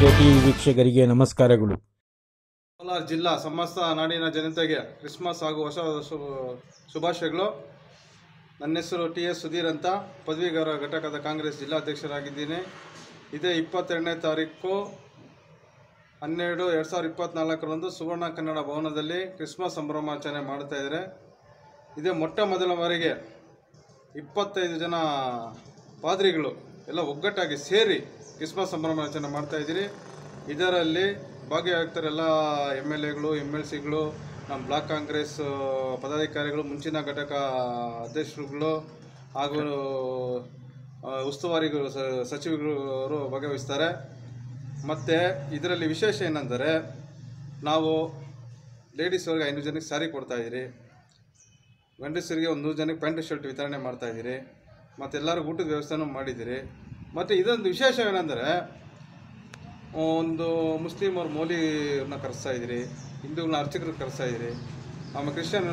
India TV ವೀಕ್ಷಕರಿಗೆ ನಮಸ್ಕಾರಗಳು. ಕೋಲಾರ ಜಿಲ್ಲಾ ಸಮಸ್ತ ನಾಡಿನ ಜನತೆಗೆ ಕ್ರಿಸ್ಮಸ್ ಹಾಗೂ ಹೊಸ ಶುಭಾಶಯಗಳು. ನನ್ನ ಹೆಸರು TS ಸುಧೀರ್ ಅಂತ, ಪದವೀಧರ ಘಟಕದ ಕಾಂಗ್ರೆಸ್ ಜಿಲ್ಲಾಧ್ಯಕ್ಷರಾಗಿದ್ದೀನಿ. ಇದೇ 22ನೇ ತಾರೀಕು 12/2024 ಸುವರ್ಣ ಕನ್ನಡ ಭವನದಲ್ಲಿ ಕ್ರಿಸ್ಮಸ್ ಸಂಭ್ರಮಾಚರಣೆ ಮಾಡ್ತಾಯಿದ್ದಾರೆ. ಇದೇ ಮೊಟ್ಟ ಮೊದಲ ಬಾರಿಗೆ 25 ಜನ ಪಾದ್ರಿಗಳು ಎಲ್ಲ ಒಗ್ಗಟ್ಟಾಗಿ ಸೇರಿ ಕ್ರಿಸ್ಮಸ್ ಸಂಭ್ರಮಾಚರಣೆ ಮಾಡ್ತಾಯಿದ್ದೀರಿ. ಇದರಲ್ಲಿ ಭಾಗಿಯಾಗ್ತಾರೆಲ್ಲ MLAಗಳು, MLCಗಳು, ನಮ್ಮ ಬ್ಲಾಕ್ ಕಾಂಗ್ರೆಸ್ ಪದಾಧಿಕಾರಿಗಳು, ಮುಂಚಿನ ಘಟಕ ಅಧ್ಯಕ್ಷರುಗಳು ಹಾಗೂ ಉಸ್ತುವಾರಿಗಳು ಸಚಿವರುಗಳು ಭಾಗವಹಿಸ್ತಾರೆ. ಮತ್ತು ಇದರಲ್ಲಿ ವಿಶೇಷ ಏನೆಂದರೆ, ನಾವು ಲೇಡೀಸ್ವರೆಗೆ 500 ಜನಕ್ಕೆ ಸ್ಯಾರಿ ಕೊಡ್ತಾಯಿದ್ದೀರಿ, ಗಂಡಸರಿಗೆ ಒಂದು 100 ಜನಕ್ಕೆ ಪ್ಯಾಂಟ್ ಶರ್ಟ್ ವಿತರಣೆ ಮಾಡ್ತಾಯಿದ್ದೀರಿ, ಮತ್ತು ಎಲ್ಲರಿಗೂ ಊಟದ ವ್ಯವಸ್ಥೆನೂ ಮಾಡಿದ್ದೀರಿ. ಮತ್ತು ಇದೊಂದು ವಿಶೇಷ ಏನೆಂದರೆ, ಒಂದು ಮುಸ್ಲಿಮರು ಮೌಲಿಯನ್ನ ಕರೆಸ್ತಾ ಇದ್ದೀರಿ, ಹಿಂದೂಗಳನ್ನ ಅರ್ಚಕರು ಕರೆಸ್ತಾ ಇದ್ದೀರಿ, ಆಮೇಲೆ ಕ್ರಿಶ್ಚಿಯನ್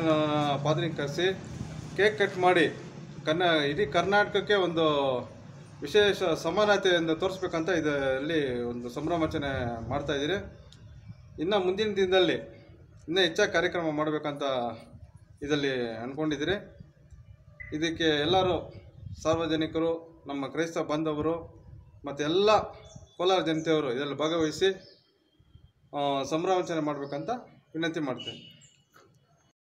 ಪಾದ್ರಿಗೆ ಕರೆಸಿ ಕೇಕ್ ಕಟ್ ಮಾಡಿ ಇಡೀ ಕರ್ನಾಟಕಕ್ಕೆ ಒಂದು ವಿಶೇಷ ಸಮಾನತೆಯಿಂದ ತೋರಿಸ್ಬೇಕಂತ ಇದರಲ್ಲಿ ಒಂದು ಸಂಭ್ರಮಾಚರಣೆ ಮಾಡ್ತಾಯಿದ್ದೀರಿ. ಇನ್ನು ಮುಂದಿನ ದಿನದಲ್ಲಿ ಇನ್ನೂ ಹೆಚ್ಚಾಗಿ ಕಾರ್ಯಕ್ರಮ ಮಾಡಬೇಕಂತ ಇದರಲ್ಲಿ ಅಂದ್ಕೊಂಡಿದ್ದೀರಿ. ಇದಕ್ಕೆ ಎಲ್ಲರೂ ಸಾರ್ವಜನಿಕರು, ನಮ್ಮ ಕ್ರೈಸ್ತ ಬಾಂಧವರು ಮತ್ತು ಎಲ್ಲ ಕೋಲಾರ ಜನತೆಯವರು ಇದರಲ್ಲಿ ಭಾಗವಹಿಸಿ ಸಂಭ್ರಮಾಚರಣೆ ಮಾಡಬೇಕಂತ ವಿನಂತಿ ಮಾಡ್ತೇನೆ.